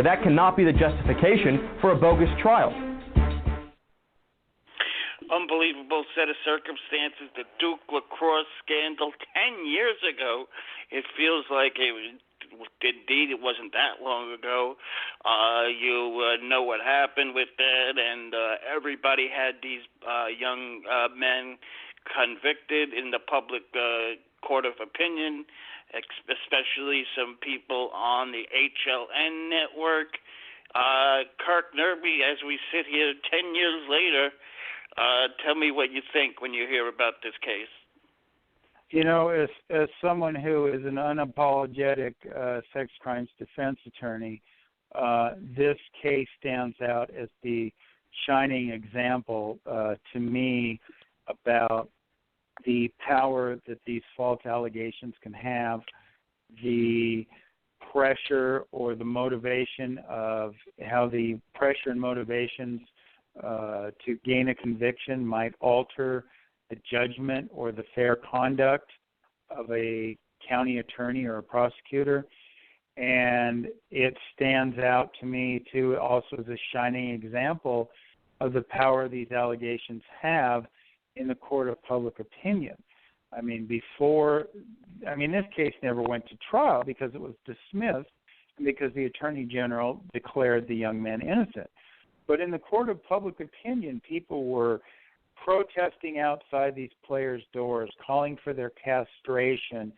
but that cannot be the justification for a bogus trial. Unbelievable set of circumstances. The Duke Lacrosse scandal 10 years ago. It feels like indeed it wasn't that long ago. You know what happened with that, and everybody had these young men convicted in the public court of opinion, especially some people on the HLN network. Kirk Nurmi, as we sit here 10 years later, tell me what you think when you hear about this case. You know, as someone who is an unapologetic sex crimes defense attorney, this case stands out as the shining example to me about the power that these false allegations can have, the pressure or the motivation of how the pressure and motivations to gain a conviction might alter the judgment or the fair conduct of a county attorney or a prosecutor. And it stands out to me, too, also as a shining example of the power these allegations have in the court of public opinion. I mean, this case never went to trial because it was dismissed and because the Attorney General declared the young men innocent. But in the court of public opinion, people were protesting outside these players' doors, calling for their castration.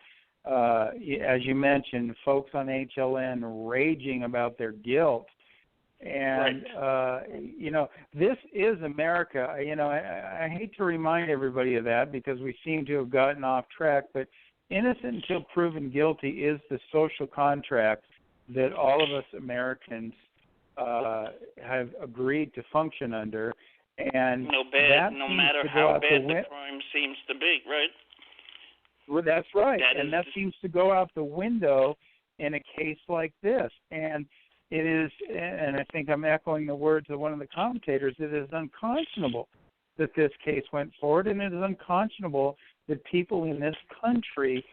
As you mentioned, folks on HLN raging about their guilt. And, right. This is America. I hate to remind everybody of that because we seem to have gotten off track, but innocent until proven guilty is the social contract that all of us Americans have agreed to function under, and no matter how bad the crime seems to be, right? Well, that's right, that seems to go out the window in a case like this. And it is, and I think I'm echoing the words of one of the commentators, it is unconscionable that this case went forward, and it is unconscionable that people in this country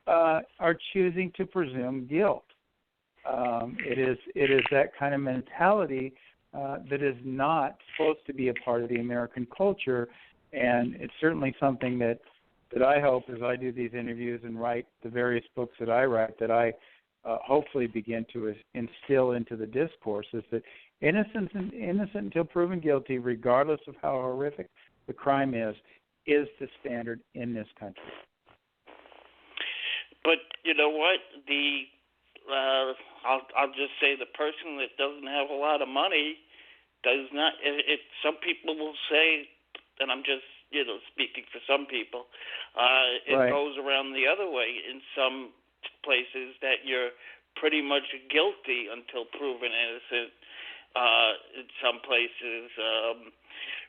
are choosing to presume guilt. It is that kind of mentality that is not supposed to be a part of the American culture, and it's certainly something that I hope as I do these interviews and write the various books that I write, that I hopefully begin to instill into the discourse, is that innocent until proven guilty, regardless of how horrific the crime is the standard in this country. But you know what? I'll just say the person that doesn't have a lot of money does not. Some people will say, and I'm just speaking for some people, it right. goes around the other way in some places that you're pretty much guilty until proven innocent. In some places,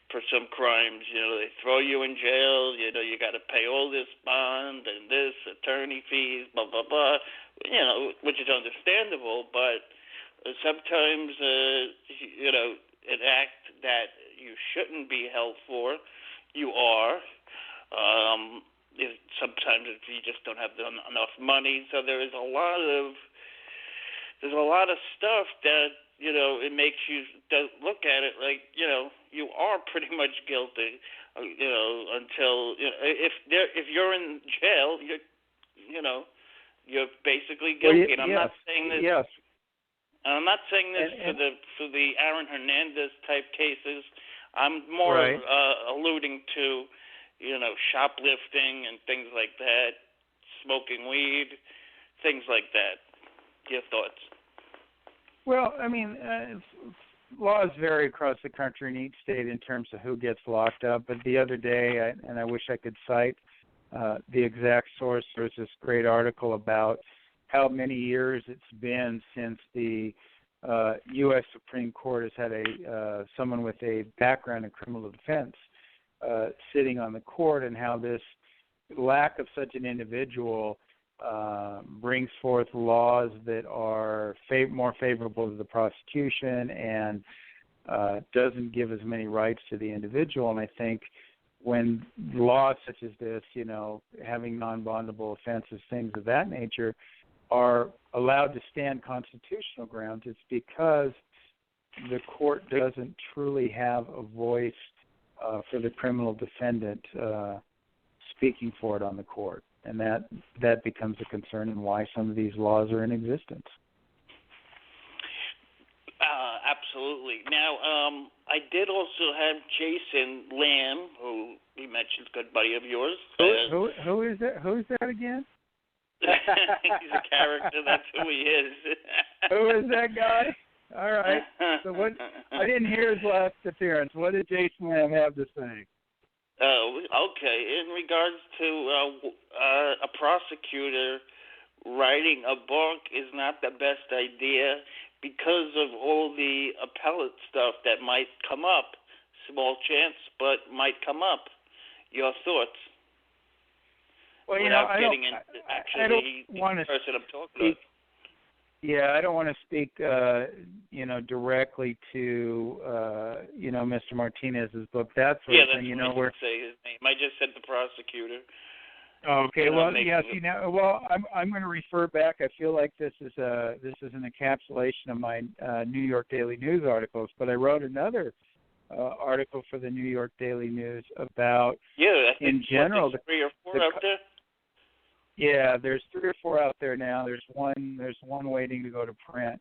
for some crimes, they throw you in jail. You got to pay all this bond and this attorney fees, blah blah blah. Which is understandable, but sometimes an act that you shouldn't be held for, you are. Sometimes you just don't have enough money, so there's a lot of stuff that it makes you look at it like you are pretty much guilty. Until if you're in jail, you're basically guilty. And I'm not saying this. Yes. I'm not saying this for the Aaron Hernandez type cases. I'm more alluding to, shoplifting and things like that, smoking weed, things like that. Your thoughts? Well, laws vary across the country in each state in terms of who gets locked up. But the other day, and I wish I could cite the exact source, there was this great article about how many years it's been since the U.S. Supreme Court has had someone with a background in criminal defense sitting on the court, and how this lack of such an individual brings forth laws that are more favorable to the prosecution and doesn't give as many rights to the individual. And I think when laws such as this, having non-bondable offenses, things of that nature, are allowed to stand constitutional grounds, it's because the court doesn't truly have a voice for the criminal defendant speaking for it on the court. And that becomes a concern in why some of these laws are in existence. Absolutely. Now, I did also have Jason Lamb, who we mentioned, good buddy of yours. Who is that? Who's that again? He's a character. That's who he is. Who is that guy? All right. So what? I didn't hear his last appearance. What did Jason Lamb have to say? Okay. In regards to a prosecutor writing a book is not the best idea because of all the appellate stuff that might come up. Small chance, but might come up. Your thoughts? Well, without I getting don't, into I don't want to person I'm talking about. Yeah, I don't want to speak, directly to, Mr. Martinez's book, that sort of thing. Yeah, that's what I say his name. I just said the prosecutor. Okay, well, yeah. See now, I'm going to refer back. I feel like this is an encapsulation of my New York Daily News articles, but I wrote another article for the New York Daily News about I think in general there's 3 or 4 out there. Yeah, there's 3 or 4 out there now. There's one waiting to go to print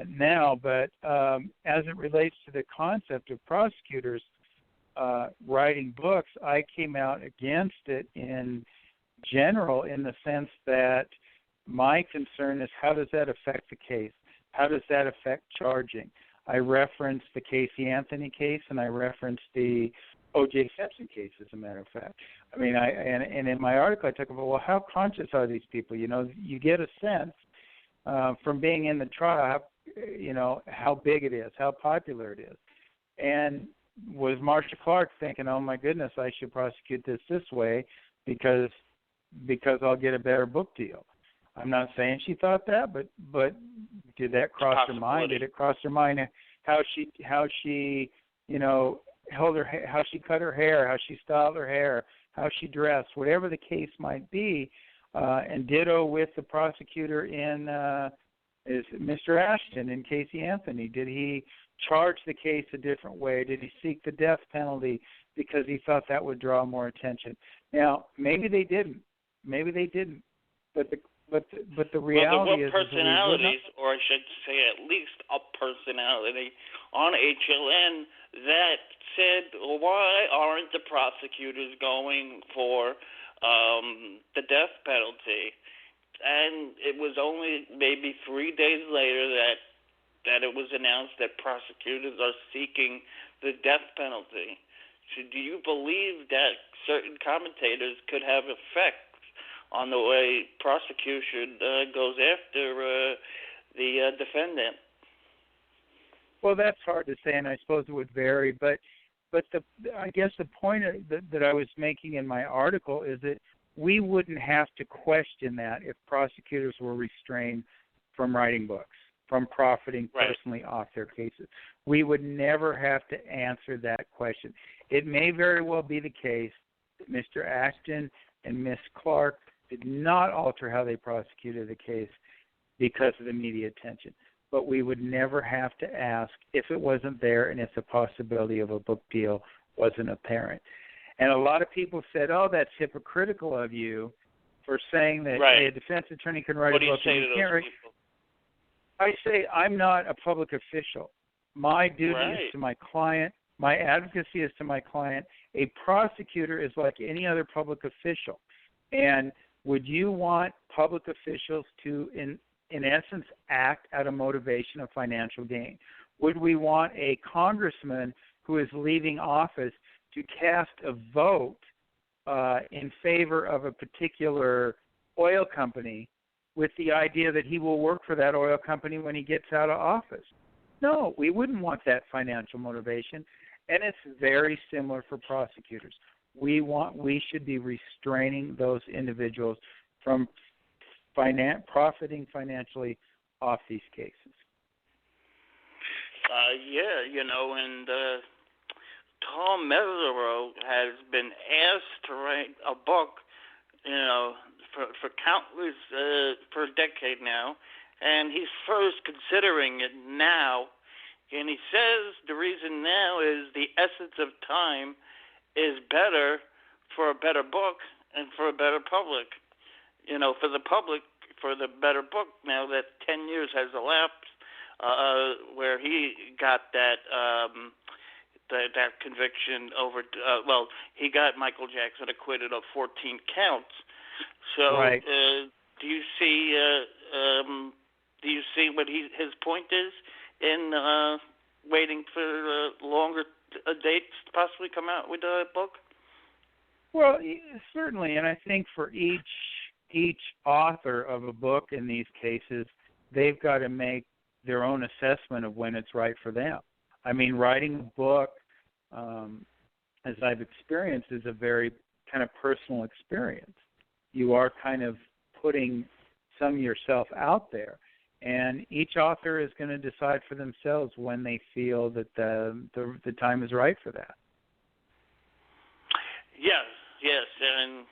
now. But as it relates to the concept of prosecutors writing books, I came out against it in general in the sense that my concern is how does that affect the case? How does that affect charging? I referenced the Casey Anthony case and I referenced the O.J. Simpson case, as a matter of fact. I mean, and in my article I talk about, well, how conscious are these people? You get a sense from being in the trial, how big it is, how popular it is. And was Marcia Clark thinking, oh my goodness, I should prosecute this way because I'll get a better book deal? I'm not saying she thought that, but did that cross her mind? Did it cross her mind how she held her, how she cut her hair, how she styled her hair, how she dressed, whatever the case might be, and ditto with the prosecutor in is Mr. Ashton and Casey Anthony. Did he charge the case a different way? Did he seek the death penalty because he thought that would draw more attention? Now, maybe they didn't. But the reality is personalities, or I should say at least a personality on HLN that said, why aren't the prosecutors going for the death penalty? And it was only maybe 3 days later that it was announced that prosecutors are seeking the death penalty. So do you believe that certain commentators could have effect on the way prosecution goes after the defendant? Well, that's hard to say, and I suppose it would vary. But I guess the point that I was making in my article is that we wouldn't have to question that if prosecutors were restrained from writing books, from profiting personally off their cases. We would never have to answer that question. It may very well be the case that Mr. Ashton and Ms. Clark did not alter how they prosecuted the case because of the media attention. But we would never have to ask if it wasn't there and if the possibility of a book deal wasn't apparent. And a lot of people said, oh, that's hypocritical of you for saying that a defense attorney can write a book. What do you say to those people? I say I'm not a public official. My duty is to my client. My advocacy is to my client. A prosecutor is like any other public official. And would you want public officials to, in essence, act out of motivation of financial gain? Would we want a congressman who is leaving office to cast a vote in favor of a particular oil company with the idea that he will work for that oil company when he gets out of office? No, we wouldn't want that financial motivation. And it's very similar for prosecutors. We should be restraining those individuals from profiting financially off these cases. And Tom Mesereau has been asked to write a book for countless, for a decade now, and he's first considering it now. And he says the reason now is the essence of time is better for a better book and for a better public. For the public, for the better book, now that 10 years has elapsed, where he got that conviction over. He got Michael Jackson acquitted of 14 counts. So, right. Do you see what his point is in waiting for longer dates to possibly come out with a book? Well, certainly, and I think for each author of a book in these cases, they've got to make their own assessment of when it's right for them. I mean, writing a book, as I've experienced, is a very kind of personal experience. You are kind of putting some of yourself out there, and each author is going to decide for themselves when they feel that the time is right for that. Yes, and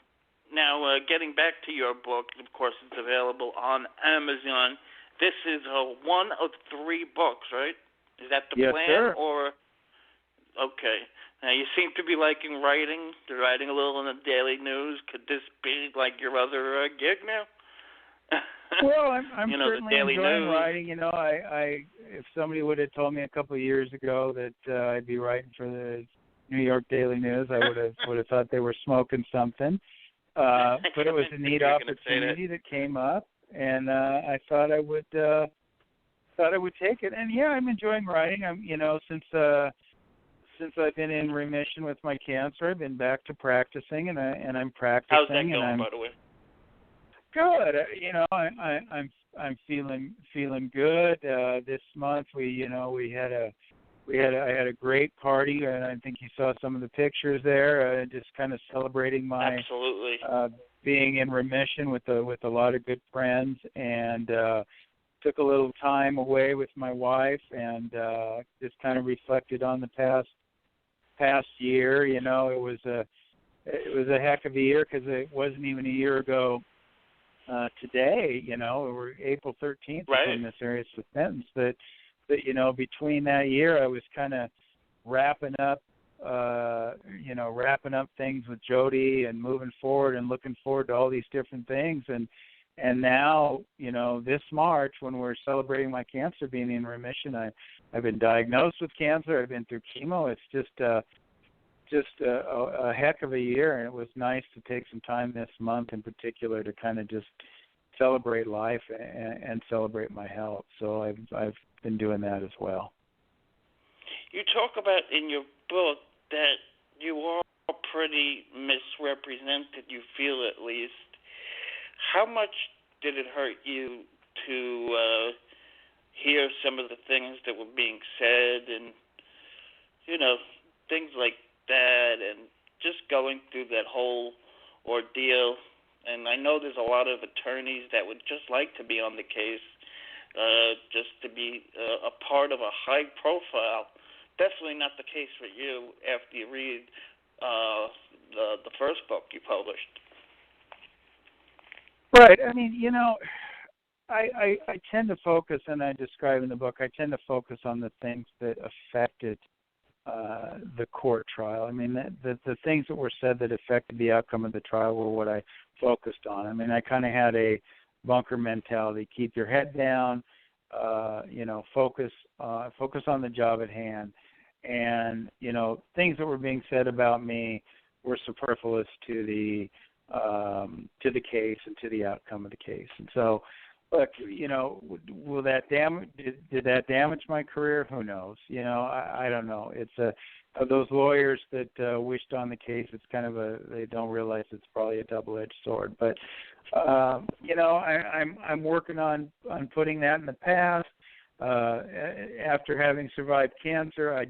now getting back to your book, of course, it's available on Amazon. This is one of 3 books, right? Is that the plan? Sir. Or okay. Now you seem to be liking writing. You're writing a little in the Daily News. Could this be like your other gig now? Well, I'm certainly enjoying News. writing. I if somebody would have told me a couple of years ago that I'd be writing for the New York Daily News, I would have thought they were smoking something. But it was a neat opportunity that came up, and I thought I would take it. And yeah, I'm enjoying writing. I'm since I've been in remission with my cancer, I've been back to practicing, and I'm practicing. How's that going, by the way? Good. I'm feeling good. This month I had a great party, and I think you saw some of the pictures there. Just kind of celebrating my absolutely being in remission with a lot of good friends, and took a little time away with my wife, and just kind of reflected on the past year. It was a heck of a year because it wasn't even a year ago today. We're April 13th right. in this Arias sentence. But between that year, I was kind of wrapping up things with Jodi and moving forward and looking forward to all these different things. And now, this March, when we're celebrating my cancer being in remission, I've been diagnosed with cancer. I've been through chemo. It's just a heck of a year, and it was nice to take some time this month in particular to kind of just celebrate life and celebrate my health. So I've been doing that as well. You talk about in your book that you are pretty misrepresented, you feel at least. How much did it hurt you to hear some of the things that were being said and, things like that, and just going through that whole ordeal? And I know there's a lot of attorneys that would just like to be on the case, just to be a part of a high profile. Definitely not the case for you after you read the first book you published. Right. I mean, I tend to focus, and I describe in the book, I tend to focus on the things that affected the court trial. I mean, the things that were said that affected the outcome of the trial were what I focused on. I mean, I kind of had a bunker mentality: keep your head down, focus on the job at hand, and things that were being said about me were superfluous to the case and to the outcome of the case. And so, look, will that did that damage my career? Who knows? I don't know. It's those lawyers that wished on the case. It's kind of they don't realize it's probably a double-edged sword. But I'm working on putting that in the past. After having survived cancer, I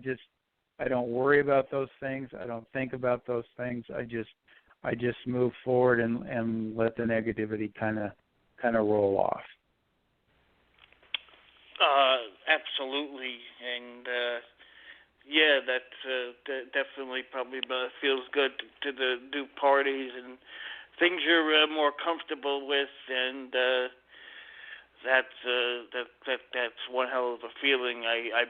don't worry about those things. I don't think about those things. I just move forward and let the negativity kind of roll off. Absolutely, and that definitely probably feels good to the new parties and things you're more comfortable with, and that's one hell of a feeling. I